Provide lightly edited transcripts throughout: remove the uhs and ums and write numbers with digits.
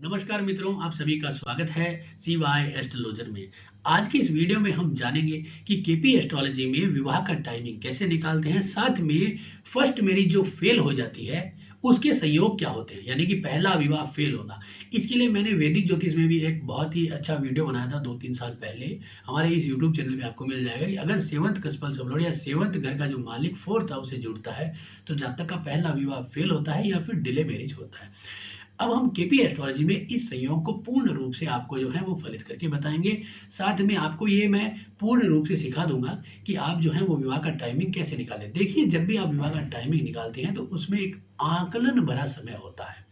नमस्कार मित्रों, आप सभी का स्वागत है CY एस्ट्रोलॉजर में। आज की इस वीडियो में हम जानेंगे कि केपी एस्ट्रोलॉजी में विवाह का टाइमिंग कैसे निकालते हैं। साथ में फर्स्ट मैरिज जो फेल हो जाती है उसके संयोग क्या होते हैं, यानी कि पहला विवाह फेल होना। इसके लिए मैंने वैदिक ज्योतिष में भी एक बहुत ही अच्छा वीडियो बनाया था 2-3 साल पहले। हमारे इस यूट्यूब चैनल पे आपको मिल जाएगा कि अगर सेवंथ कस्पल सबलॉर्ड या सेवंथ घर का जो मालिक फोर्थ हाउस से जुड़ता है तो जातक का पहला विवाह फेल होता है या फिर डिले मैरिज होता है। अब हम केपी एस्ट्रोलॉजी में इस संयोग को पूर्ण रूप से आपको जो है वो फलित करके बताएंगे। साथ में आपको ये मैं पूर्ण रूप से सिखा दूंगा कि आप जो है वो विवाह का टाइमिंग कैसे निकालें। देखिए, जब भी आप विवाह का टाइमिंग निकालते हैं तो उसमें एक आकलन भरा समय होता है।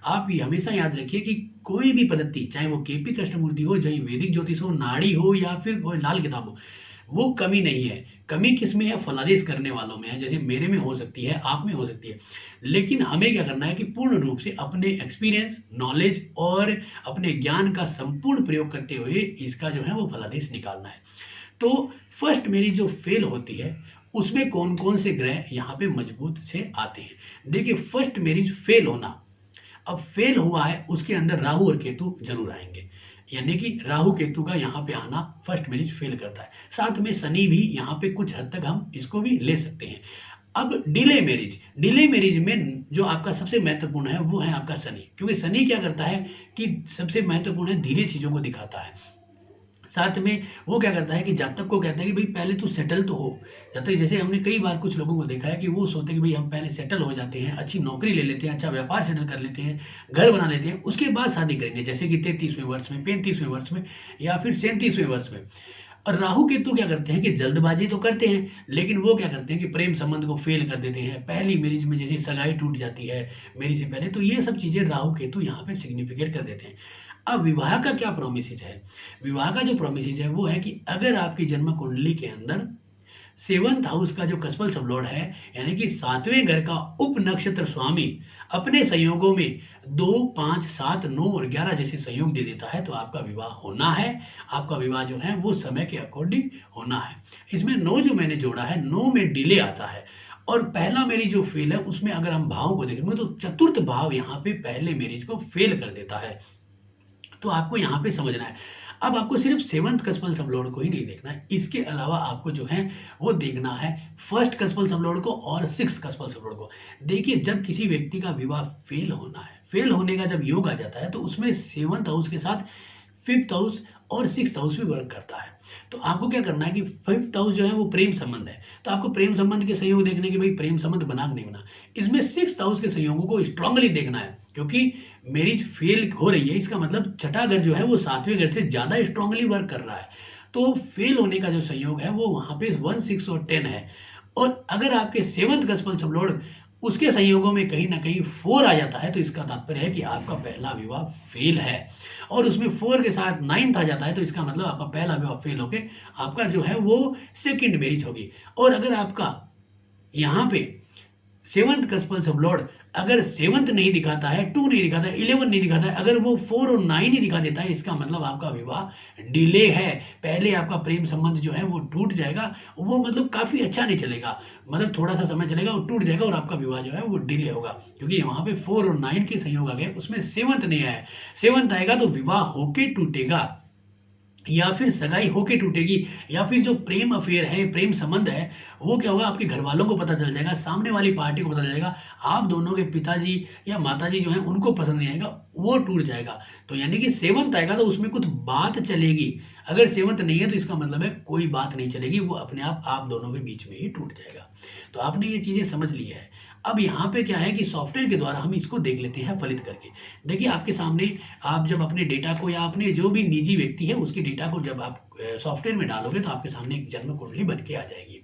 आप ये हमेशा याद रखिए कि कोई भी पद्धति, चाहे वो केपी कृष्णमूर्ति हो, चाहे वैदिक ज्योतिष हो, नाड़ी हो या फिर कोई लाल किताब हो, वो कमी नहीं है। कमी किस में है? फलादेश करने वालों में है। जैसे मेरे में हो सकती है, आप में हो सकती है। लेकिन हमें क्या करना है कि पूर्ण रूप से अपने एक्सपीरियंस, नॉलेज और अपने ज्ञान का संपूर्ण प्रयोग करते हुए इसका जो है वो फलादेश निकालना है। तो फर्स्ट मेरी जो फेल होती है उसमें कौन कौन से ग्रह यहाँ पे मजबूत से आते हैं। देखिए, फर्स्ट मैरिज फेल होना, अब फेल हुआ है उसके अंदर राहु और केतु जरूर आएंगे, यानी कि राहु केतु का यहाँ पे आना फर्स्ट मैरिज फेल करता है। साथ में शनि भी यहाँ पे कुछ हद तक हम इसको भी ले सकते हैं। अब डिले मैरिज में जो आपका सबसे महत्वपूर्ण है वो है आपका शनि, क्योंकि शनि क्या करता है कि सबसे महत्वपूर्ण है धीरे चीजों को दिखाता है। साथ में वो क्या करता है कि जातक को कहता है कि भाई पहले तू सेटल तो हो। जातक, जैसे हमने कई बार कुछ लोगों को देखा है कि वो सोचते हैं कि भाई हम पहले सेटल हो जाते हैं, अच्छी नौकरी ले लेते हैं, अच्छा व्यापार सेटल कर लेते हैं, घर बना लेते हैं, उसके बाद शादी करेंगे, जैसे कि 33वें वर्ष में, 35वें वर्ष में या फिर 37वें वर्ष में। और राहु केतु क्या करते हैं कि जल्दबाजी तो करते हैं, लेकिन वो क्या करते हैं कि प्रेम संबंध को फेल कर देते हैं। पहली मैरिज में जैसे सगाई टूट जाती है मैरिज से पहले, तो ये सब चीजें राहु केतु यहाँ पे सिग्निफिकेट कर देते हैं। अब विवाह का क्या प्रोमिसेज है? विवाह का जो प्रोमिसेज है वो है कि अगर आपकी जन्म कुंडली के अंदर सेवंथ हाउस का जो कस्पल सबलॉर्ड है, यानी कि 7वें घर का उप नक्षत्र स्वामी अपने संयोगों में 2, 5, 7, 9 और 11 जैसे संयोग दे देता है तो आपका विवाह होना है। आपका विवाह जो है वो समय के अकॉर्डिंग होना है। इसमें 9 जो मैंने जोड़ा है, 9 में डिले आता है। और पहला मेरी जो फेल है उसमें अगर हम भाव को देखेंगे तो चतुर्थ भाव यहाँ पे पहले मैरिज को फेल कर देता है। तो आपको यहाँ पे समझना है। अब आपको सिर्फ सेवंथ कस्पल सबलॉर्ड को ही नहीं देखना है, इसके अलावा आपको जो है वो देखना है फर्स्ट कस्पल सबलॉर्ड को और सिक्स कस्पल सबलॉर्ड को। देखिए, जब किसी व्यक्ति का विवाह फेल होना है, फेल होने का जब योग आ जाता है तो उसमें सेवंथ हाउस के साथ फिफ्थ हाउस और सिक्स्थ हाउस भी वर्क करता है। तो आपको क्या करना है कि फिफ्थ हाउस जो है वो प्रेम संबंध है, तो आपको प्रेम संबंध के संयोग देखने के भाई प्रेम संबंध बना कि नहीं बना। इसमें सिक्स्थ हाउस के संयोगों को स्ट्रांगली देखना है, क्योंकि मैरिज फेल हो रही है इसका मतलब छठा घर जो है वो 7वें घर से ज्यादा स्ट्रांगली वर्क कर रहा है। तो फेल होने का जो संयोग है वो वहां पे 1, 6 और 10 है। और अगर आपके सेवंथ कस्पल सबलॉर्ड उसके संयोगों में कहीं ना कहीं 4 आ जाता है तो इसका तात्पर्य है कि आपका पहला विवाह फेल है। और उसमें 4 के साथ 9th आ जाता है तो इसका मतलब आपका पहला विवाह फेल होके आपका जो है वो सेकंड मैरिज होगी। और अगर आपका यहाँ पे सेवंथ कस्पल सबलॉर्ड अगर सेवंथ नहीं दिखाता है, 2 नहीं दिखाता है, 11 नहीं दिखाता है, अगर वो 4 और 9 ही दिखा देता है, इसका मतलब आपका विवाह डिले है। पहले आपका प्रेम संबंध जो है वो टूट जाएगा, वो मतलब काफी अच्छा नहीं चलेगा, मतलब थोड़ा सा समय चलेगा और टूट जाएगा और आपका विवाह जो है वो डिले होगा, क्योंकि वहां पे 4 और 9 के संयोग आ गए, उसमें सेवंथ नहीं आया। सेवंथ आएगा तो विवाह होके टूटेगा या फिर सगाई होके टूटेगी, या फिर जो प्रेम अफेयर है, प्रेम संबंध है, वो क्या होगा आपके घर वालों को पता चल जाएगा, सामने वाली पार्टी को पता चल जाएगा, आप दोनों के पिताजी या माताजी जो है उनको पसंद नहीं आएगा, वो टूट जाएगा। तो यानी कि सेवंथ आएगा तो उसमें कुछ बात चलेगी, अगर सेवंथ नहीं है तो इसका मतलब है कोई बात नहीं चलेगी, वो अपने आप दोनों के बीच में ही टूट जाएगा। तो आपने ये चीजें समझ ली है। अब यहाँ पे क्या है कि सॉफ्टवेयर के द्वारा हम इसको देख लेते हैं फलित करके। देखिए, आपके सामने आप जब अपने डेटा को या अपने जो भी निजी व्यक्ति है उसके डेटा को जब आप सॉफ्टवेयर में डालोगे तो आपके सामने एक जन्म कुंडली बन के आ जाएगी।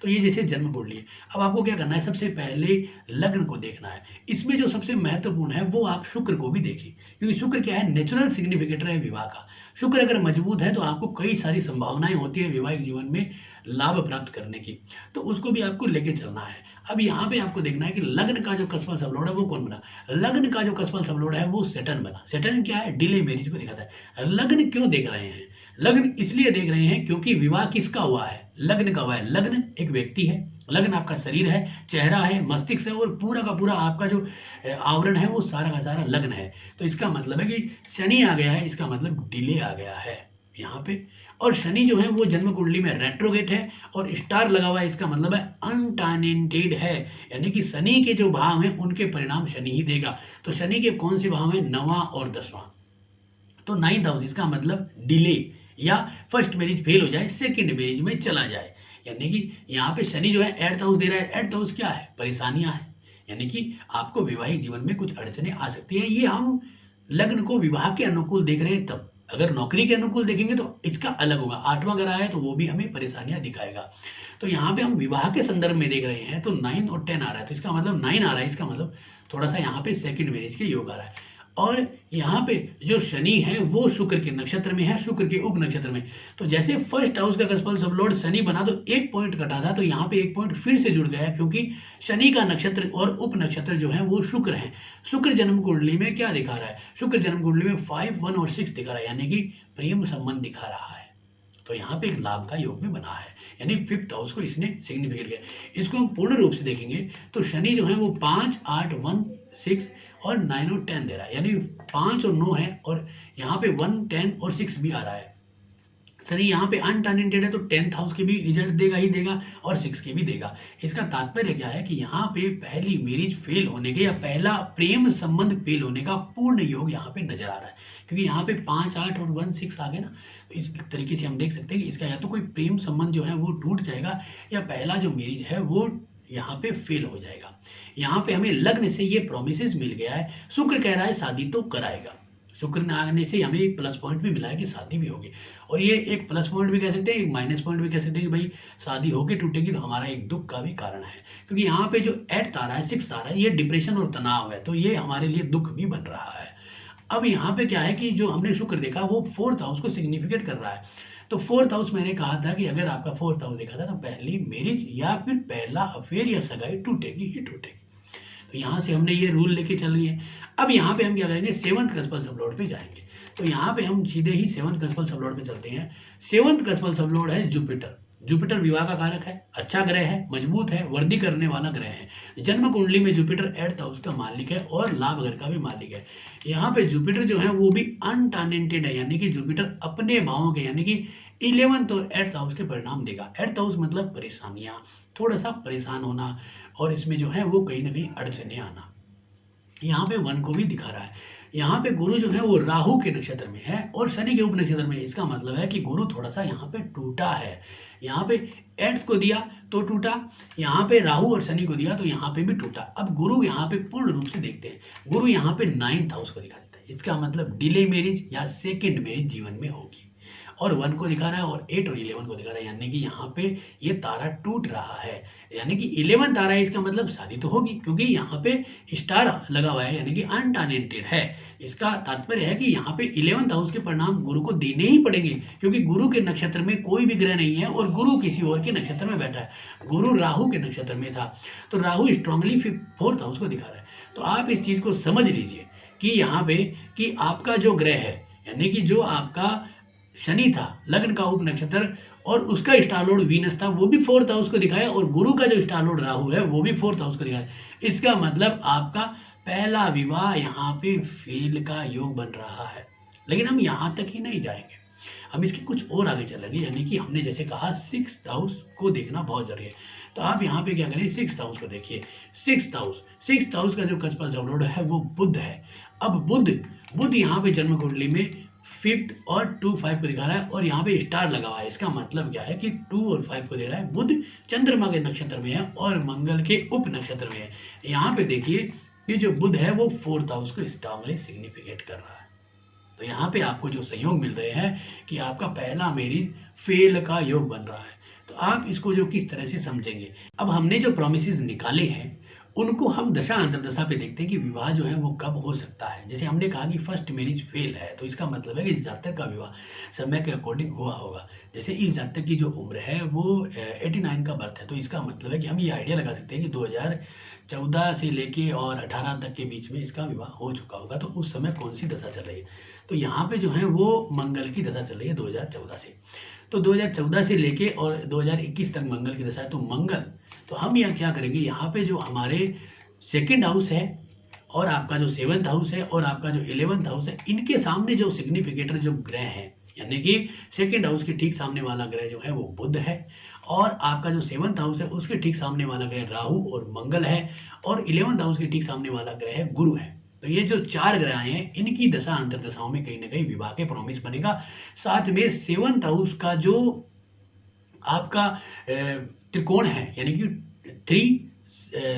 तो ये जैसे जन्म कुंडली है। अब आपको क्या करना है, सबसे पहले लग्न को देखना है। इसमें जो सबसे महत्वपूर्ण है वो आप शुक्र को भी देखिए, क्योंकि शुक्र क्या है, नेचुरल सिग्निफिकेटर है विवाह का। शुक्र अगर मजबूत है तो आपको कई सारी संभावनाएं होती है वैवाहिक जीवन में लाभ प्राप्त करने की, तो उसको भी आपको लेके चलना है। अब यहाँ पे आपको देखना है कि लग्न का जो कस्पल सबलॉर्ड है वो कौन बना। लग्न का जो कस्पल सबलॉर्ड है वो सेटर्न बना। सेटर्न क्या है, डिले मैरिज को दिखाता है। लग्न क्यों देख रहे हैं, लग्न इसलिए देख रहे हैं क्योंकि विवाह किसका हुआ है, लग्न का हुआ है। लग्न एक व्यक्ति है, लग्न आपका शरीर है, चेहरा है, मस्तिष्क है और पूरा का पूरा आपका जो आवरण है वो सारा का सारा लग्न है। तो इसका मतलब है कि शनि आ गया है, इसका मतलब डिले आ गया है यहाँ पे। और शनि जो है वो जन्म कुंडली में रेट्रोगेट है और स्टार लगा हुआ है, इसका मतलब है अनटानेंटेड है, यानी कि शनि के जो भाव हैं उनके परिणाम शनि ही देगा। तो शनि के कौन से भाव हैं? 9वां और 10वां। तो 9th हाउस इसका मतलब डिले या फर्स्ट मैरिज फेल हो जाए, सेकंड मैरिज में चला जाए, यानी कि यहाँ पे शनि जो है 8th हाउस दे रहा है। 8th हाउस क्या है? परेशानियां हैं, यानी कि आपको वैवाहिक जीवन में कुछ अड़चने आ सकती है। ये हम लग्न को विवाह के अनुकूल देख रहे हैं तब, अगर नौकरी के अनुकूल देखेंगे तो इसका अलग होगा। 8वां घर आया है तो वो भी हमें परेशानियां दिखाएगा। तो यहाँ पे हम विवाह के संदर्भ में देख रहे हैं तो 9 और 10 आ रहा है, तो इसका मतलब 9 आ रहा है, इसका मतलब थोड़ा सा यहाँ पे सेकंड मैरिज के योग आ रहा है। और यहाँ पे जो शनि है वो शुक्र के नक्षत्र में है, शुक्र के उप नक्षत्र में। तो जैसे फर्स्ट हाउस का कसफल सब लॉर्ड शनि बना तो एक पॉइंट कटा था, तो यहाँ पे एक पॉइंट फिर से जुड़ गया, क्योंकि शनि का नक्षत्र और उप नक्षत्र जो है वो शुक्र है। शुक्र जन्म कुंडली में क्या दिखा रहा है? शुक्र जन्म कुंडली में 5, 1 और 6 दिखा रहा है, यानी कि प्रेम संबंध दिखा रहा है। तो यहाँ पे एक लाभ का योग भी बना है, यानी 5th हाउस को इसने सिग्निफिकेट किया। इसको हम पूर्ण रूप से देखेंगे तो शनि जो है वो 5, 8, 1, 6 और 9 और 10 दे रहा है, यानी 5 और 9 है, और यहाँ पे 1, 10 और 6 भी आ रहा है। शनि यहाँ पे अनटैलेंटेड है तो 10th हाउस के भी रिजल्ट देगा ही देगा और 6 के भी देगा। इसका तात्पर्य क्या है कि यहाँ पे पहली मैरिज फेल होने के या पहला प्रेम संबंध फेल होने का पूर्ण योग यहाँ पे नजर आ रहा है, क्योंकि यहाँ पे 5, 8 और 1, 6 आ गए ना। तो इस तरीके से हम देख सकते हैं कि इसका या तो कोई प्रेम संबंध जो है वो टूट जाएगा या पहला जो मैरिज है वो यहाँ पे फेल हो जाएगा। यहाँ पे हमें लग्न से ये प्रोमिसेस मिल गया है, शुक्र कह रहा है शादी तो कराएगा। शुक्र ने आने से हमें एक प्लस पॉइंट भी मिला है कि शादी भी होगी, और ये एक प्लस पॉइंट भी कह सकते हैं, एक माइनस पॉइंट भी कह सकते हैं कि भाई शादी होके टूटेगी तो हमारा एक दुख का भी कारण है, क्योंकि यहाँ पे जो 8th आ रहा है, 6th आ रहा है, ये डिप्रेशन और तनाव है, तो ये हमारे लिए दुख भी बन रहा है। अब यहाँ पे क्या है कि जो हमने शुक्र देखा वो 4th हाउस को सिग्निफिकेट कर रहा है। तो 4th हाउस मैंने कहा था कि अगर आपका 4th हाउस देखा था तो पहली मैरिज या फिर पहला अफेयर या सगाई टूटेगी ही टूटेगी। तो यहाँ से हमने ये रूल लेके चल रही है। अब यहाँ पे हम क्या करेंगे? 7th कसफल सबलॉर्ड पे जाएंगे। तो यहाँ पे हम सीधे ही 7th कसफल सबलॉर्ड पे चलते हैं। 7th कसफल सबलॉर्ड है जुपिटर। जुपिटर विवाह का कारक है, अच्छा ग्रह है, मजबूत है, वर्दी करने वाला ग्रह है। जन्म कुंडली में जुपिटर 8th हाउस का मालिक है और लाभ घर का भी मालिक है। यहाँ पे जुपिटर जो है वो भी अनटैलेंटेड है, यानी कि जुपिटर अपने भावों के यानी कि 11th और 8th हाउस के परिणाम देगा। 8th हाउस मतलब परेशानियां, थोड़ा सा परेशान होना, और इसमें जो है वो कहीं ना कहीं अड़चने आना। यहाँ पे 1 को भी दिखा रहा है। यहाँ पे गुरु जो है वो राहु के नक्षत्र में है और शनि के उप नक्षत्र में। इसका मतलब है कि गुरु थोड़ा सा यहाँ पे टूटा है। यहाँ पे 8th को दिया तो टूटा, यहाँ पे राहु और शनि को दिया तो यहाँ पे भी टूटा। अब गुरु यहाँ पे पूर्ण रूप से देखते हैं, गुरु यहाँ पे 9th हाउस को दिखा देता है। इसका मतलब डिले मैरिज या सेकेंड मैरिज जीवन में होगी, और 1 को दिखा रहा है और 8 और 11 को दिखा रहा है, यानी कि यहाँ पे ये तारा टूट रहा है, यानी कि 11 तारा है। इसका मतलब शादी तो होगी, क्योंकि यहाँ पे स्टार लगा हुआ है, यानी कि अनटैलेंटेड है। इसका तात्पर्य है कि यहाँ पे 11th हाउस के परिणाम गुरु को देने ही पड़ेंगे, क्योंकि गुरु के नक्षत्र में कोई भी ग्रह नहीं है और गुरु किसी और के नक्षत्र में बैठा है। गुरु राहु के नक्षत्र में था, तो राहु स्ट्रांगली 4th हाउस को दिखा रहा है। तो आप इस चीज को समझ लीजिए कि यहाँ पे कि आपका जो ग्रह है, यानी कि जो आपका शनि था लग्न का उप नक्षत्र और उसका स्टार लॉर्ड वीनस था, वो भी 4th हाउस को दिखाया, और गुरु का जो स्टार लॉर्ड राहु है वो भी 4th हाउस को दिखाया। इसका मतलब आपका पहला विवाह यहाँ पे फेल का योग बन रहा है। लेकिन हम यहाँ तक ही नहीं जाएंगे, हम इसके कुछ और आगे चलेंगे, यानी कि हमने जैसे कहा 6th हाउस को देखना बहुत जरूरी है। तो आप यहाँ पे क्या करें? 6th हाउस को देखिए। 6th हाउस का जो कसपल लॉर्ड है वो बुध है। अब बुध यहाँ पे जन्म कुंडली में 5th और 2, 5 को दिखा रहा है और यहाँ पे स्टार लगा हुआ है। इसका मतलब क्या है कि 2 और 5 को दे रहा है। बुध चंद्रमा के नक्षत्र में है और मंगल के उप नक्षत्र में है। यहाँ पे देखिए ये जो बुध है वो 4th हाउस को स्ट्रांगली सिग्निफिकेट कर रहा है। तो यहाँ पे आपको जो सहयोग मिल रहे हैं कि आपका पहला मैरिज फेल का योग बन रहा है। तो आप इसको जो किस तरह से समझेंगे? अब हमने जो प्रोमिसेस निकाले हैं उनको हम दशा अंतरदशा पे देखते हैं कि विवाह जो है वो कब हो सकता है। जैसे हमने कहा कि फर्स्ट मैरिज फेल है, तो इसका मतलब है कि इस जातक का विवाह समय के अकॉर्डिंग हुआ होगा। जैसे इस जातक की जो उम्र है वो 89 का बर्थ है, तो इसका मतलब है कि हम ये आइडिया लगा सकते हैं कि 2014 से लेके और 18 तक के बीच में इसका विवाह हो चुका होगा। तो उस समय कौन सी दशा चल रही है? तो यहाँ पे जो है वो मंगल की दशा चल रही है 2014 से। तो 2014 से लेके और 2021 तक मंगल की दशा है। तो मंगल तो हम यहाँ क्या करेंगे, यहाँ पे जो हमारे सेकंड हाउस है और आपका जो 7th हाउस है और आपका जो 11th हाउस है, इनके सामने जो सिग्निफिकेटर जो ग्रह है, यानी कि सेकंड हाउस के ठीक सामने वाला ग्रह जो है वो बुध है, और आपका जो 7th हाउस है उसके ठीक सामने वाला ग्रह राहु और मंगल है, और 11th हाउस के ठीक सामने वाला ग्रह है गुरु है। तो ये जो 4 ग्रह हैं, इनकी दशा अंतर्दशाओं में कहीं ना कहीं विवाह के प्रॉमिस बनेगा। साथ में 7th हाउस का जो आपका त्रिकोण है, यानी कि 3,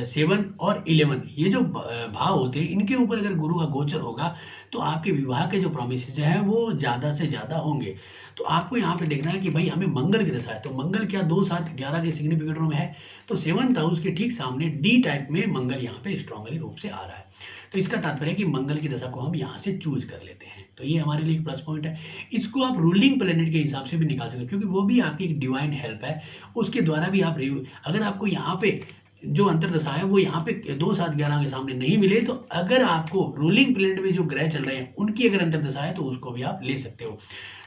7 और 11, ये जो भाव होते हैं, इनके ऊपर अगर गुरु का गोचर होगा तो आपके विवाह के जो प्रॉमिसेस हैं वो ज़्यादा से ज़्यादा होंगे। तो आपको यहाँ पे देखना है कि भाई हमें मंगल की दशा है, तो मंगल क्या 2, 7, 11 के सिग्निफिकेटरों में है, तो 7th हाउस के ठीक सामने डी टाइप में मंगल यहाँ पे स्ट्रांगली रूप से आ रहा है। तो इसका तात्पर्य है कि मंगल की दशा को हम यहाँ से चूज कर लेते हैं, तो ये हमारे लिए एक प्लस पॉइंट है। इसको आप रूलिंग प्लेनेट के हिसाब से भी निकाल सकते हो, क्योंकि वो भी आपकी एक डिवाइन हेल्प है, उसके द्वारा भी आप अगर आपको यहाँ पे जो अंतर्दशा है वो यहाँ पे 2, 7, 11 के सामने नहीं मिले, तो अगर आपको रूलिंग प्लेनेट में जो ग्रह चल रहे हैं उनकी अगर अंतर्दशा है तो उसको भी आप ले सकते हो।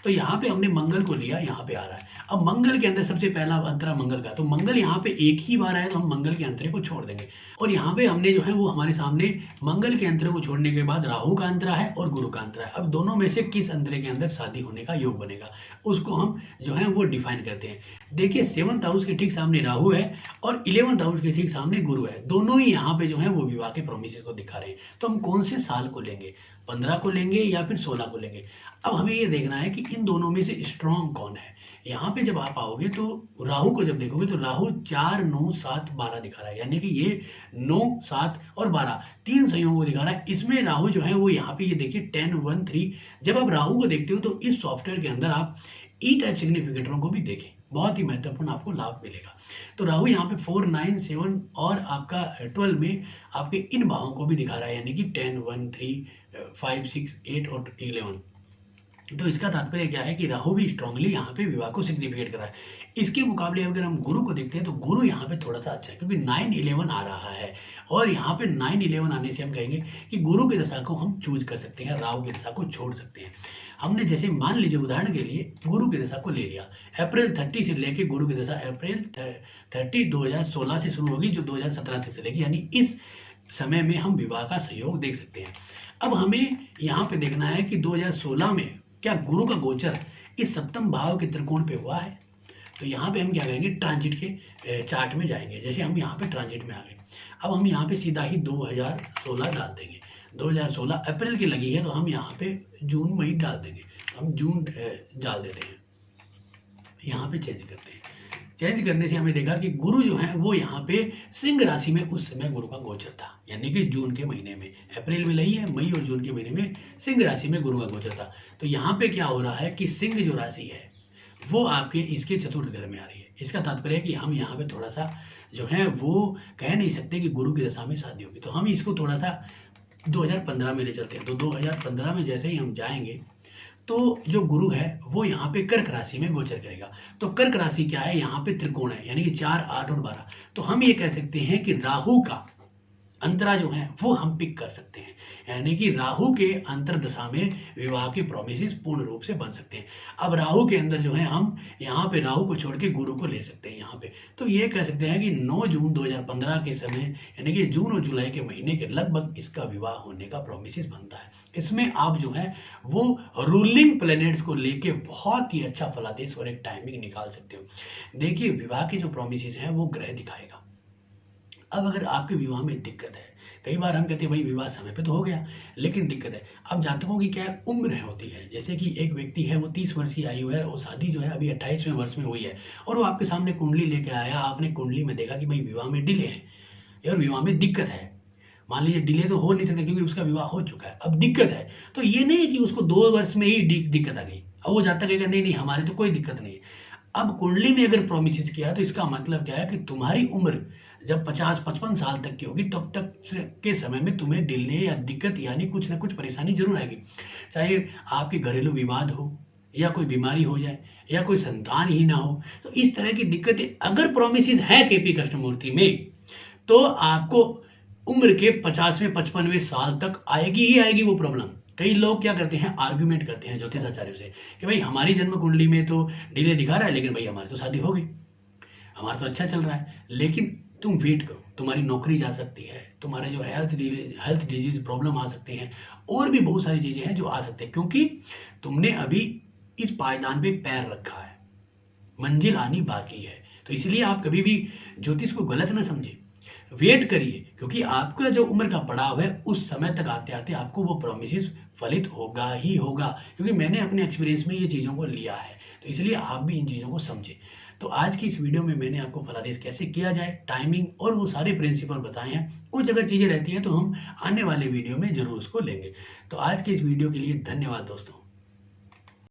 तो यहाँ पे हमने मंगल को लिया, यहाँ पे आ रहा है। अब मंगल के अंदर सबसे पहला अंतरा मंगल का, तो मंगल यहाँ पे एक ही बार आया तो हम मंगल के अंतरे को छोड़ देंगे, और यहाँ पे हमने जो है वो हमारे सामने मंगल के अंतरे को छोड़ने के बाद राहु का अंतरा है और गुरु का अंतरा है। अब दोनों में से किस अंतरे के अंदर शादी होने का योग बनेगा, उसको हम जो है वो डिफाइन करते हैं। देखिए 7th हाउस के ठीक सामने राहु है और 11th हाउस के ठीक सामने गुरु है, दोनों ही यहाँ पे जो है वो विवाह के प्रोमिस को दिखा रहे हैं। तो हम कौन से साल को लेंगे, 15 को लेंगे या फिर 16 को लेंगे। अब हमें ये देखना है कि इन दोनों में से स्ट्रॉन्ग कौन है। यहाँ पे जब आप आओगे तो राहु को जब देखोगे तो राहु 4, 9, 7, 12 दिखा रहा है, यानी कि ये 9, 7 और 12 3 संयोगों को दिखा रहा है। इसमें राहु जो है वो यहाँ पे ये देखिए 10, 1, 3। जब आप राहु को देखते हो तो इस सॉफ्टवेयर के अंदर आप ई टाइप सिग्निफिकेटरों को भी देखें, बहुत ही महत्वपूर्ण आपको लाभ मिलेगा। तो राहु यहाँ पे 4, 9, 7 और आपका 12 में आपके इन भावों को भी दिखा रहा है, यानी कि 10, 1, 3, 5, 6, 8 और 11। तो इसका तात्पर्य क्या है कि राहु भी स्ट्रांगली यहाँ पे विवाह को सिग्निफिकेट कर रहा है। इसके मुकाबले अगर हम गुरु को देखते हैं तो गुरु यहाँ पे थोड़ा सा अच्छा है, क्योंकि 9, 11 आ रहा है, और यहाँ पे 9, 11 आने से हम कहेंगे कि गुरु की दशा को हम चूज कर सकते हैं, राहु की दशा को छोड़ सकते हैं। हमने जैसे मान लीजिए उदाहरण के लिए गुरु की दशा को ले लिया, अप्रैल 30 से लेके गुरु की दशा अप्रैल 30 2016 से शुरू होगी, जो 2017 तक चलेगी, यानी इस समय में हम विवाह का सहयोग देख सकते हैं। अब हमें यहाँ पे देखना है कि 2016 में क्या गुरु का गोचर इस सप्तम भाव के त्रिकोण पे हुआ है। तो यहाँ पे हम क्या करेंगे, ट्रांजिट के चार्ट में जाएंगे। जैसे हम यहाँ पे ट्रांजिट में आ गए, अब हम यहाँ पे सीधा ही 2016 डाल देंगे। 2016 अप्रैल की लगी है तो हम यहाँ पे जून मई डाल देंगे, हम जून डाल देते हैं, यहाँ पे चेंज करते हैं। चेंज करने से हमें देखा कि गुरु जो है वो यहाँ पे सिंह राशि में उस समय गुरु का गोचर था, यानी कि जून के महीने में, अप्रैल में नहीं है, मई और जून के महीने में सिंह राशि में गुरु का गोचर था। तो यहाँ पे क्या हो रहा है कि सिंह जो राशि है वो आपके इसके चतुर्थ घर में आ रही है। इसका तात्पर्य है कि हम यहाँ पे थोड़ा सा जो है वो कह नहीं सकते कि गुरु की दशा में शादी होगी, तो हम इसको थोड़ा सा 2015 में ले चलते हैं। तो 2015 में जैसे ही हम जाएंगे तो जो गुरु है वो यहाँ पे कर्क राशि में गोचर करेगा। तो कर्क राशि क्या है, यहाँ पे त्रिकोण है, यानी कि 4, 8 और 12। तो हम ये कह सकते हैं कि राहु का अंतरा जो है वो हम पिक कर सकते हैं, यानी कि राहु के अंतरदशा में विवाह के प्रोमिसेस पूर्ण रूप से बन सकते हैं। अब राहु के अंदर जो है हम यहाँ पे राहु को छोड़ के गुरु को ले सकते हैं यहाँ पे। तो ये कह सकते हैं कि 9 जून 2015 के समय, यानी कि जून और जुलाई के महीने के लगभग इसका विवाह होने का प्रोमिसेस बनता है। इसमें आप जो है वो रूलिंग प्लैनेट्स को लेके बहुत ही अच्छा फलादेश और एक टाइमिंग निकाल सकते हो। देखिए विवाह के जो प्रोमिसेस हैं वो ग्रह दिखाएगा। अब अगर आपके विवाह में दिक्कत है, कई बार हम कहते हैं भाई विवाह समय पे तो हो गया, लेकिन दिक्कत है। अब जातकों की क्या उम्र होती है, जैसे कि एक व्यक्ति है वो 30 वर्ष की आयु है और शादी जो है अभी 28वें वर्ष में हुई है, और वो आपके सामने कुंडली लेके आया, आपने कुंडली में देखा कि भाई विवाह में डिले है और विवाह में दिक्कत है। मान लीजिए डिले तो हो नहीं सकता क्योंकि उसका विवाह हो चुका है, अब दिक्कत है। तो ये नहीं कि उसको 2 वर्ष में ही दिक्कत आ गई, अब वो जाता कहेगा नहीं नहीं हमारे तो कोई दिक्कत नहीं है। अब कुंडली में अगर प्रोमिस किया तो इसका मतलब क्या है कि तुम्हारी उम्र जब 50-55 साल तक की होगी तब तक के समय में तुम्हें डिले या दिक्कत यानी कुछ ना कुछ परेशानी जरूर आएगी, चाहे आपके घरेलू विवाद हो या कोई बीमारी हो जाए या कोई संतान ही ना हो। तो इस तरह की दिक्कतें अगर प्रोमिस है केपी कृष्णमूर्ति में तो आपको उम्र के 50वें 55वें साल तक आएगी ही आएगी वो प्रॉब्लम। कई लोग क्या करते हैं, आर्ग्यूमेंट करते हैं ज्योतिषाचार्यों से कि भाई हमारी जन्म कुंडली में तो डिले दिखा रहा है, लेकिन भाई हमारी तो शादी हो गई, हमारा तो अच्छा चल रहा है। लेकिन तुम वेट करो, तुम्हारी नौकरी जा सकती है, तुम्हारे जो हेल्थ डिजीज प्रॉब्लम आ सकते हैं, और भी बहुत सारी चीज़ें हैं जो आ सकते हैं, क्योंकि तुमने अभी इस पायदान पे पैर रखा है, मंजिल आनी बाकी है। तो इसलिए आप कभी भी ज्योतिष को गलत ना समझे, वेट करिए, क्योंकि आपका जो उम्र का पड़ाव है उस समय तक आते आते आपको वो प्रॉमिसेस फलित होगा ही होगा, क्योंकि मैंने अपने एक्सपीरियंस में ये चीज़ों को लिया है। तो इसलिए आप भी इन चीज़ों को समझें। तो आज की इस वीडियो में मैंने आपको फलादेश कैसे किया जाए, टाइमिंग और वो सारे प्रिंसिपल बताए हैं। कुछ अगर चीज़ें रहती हैं तो हम आने वाले वीडियो में ज़रूर उसको लेंगे। तो आज के इस वीडियो के लिए धन्यवाद दोस्तों।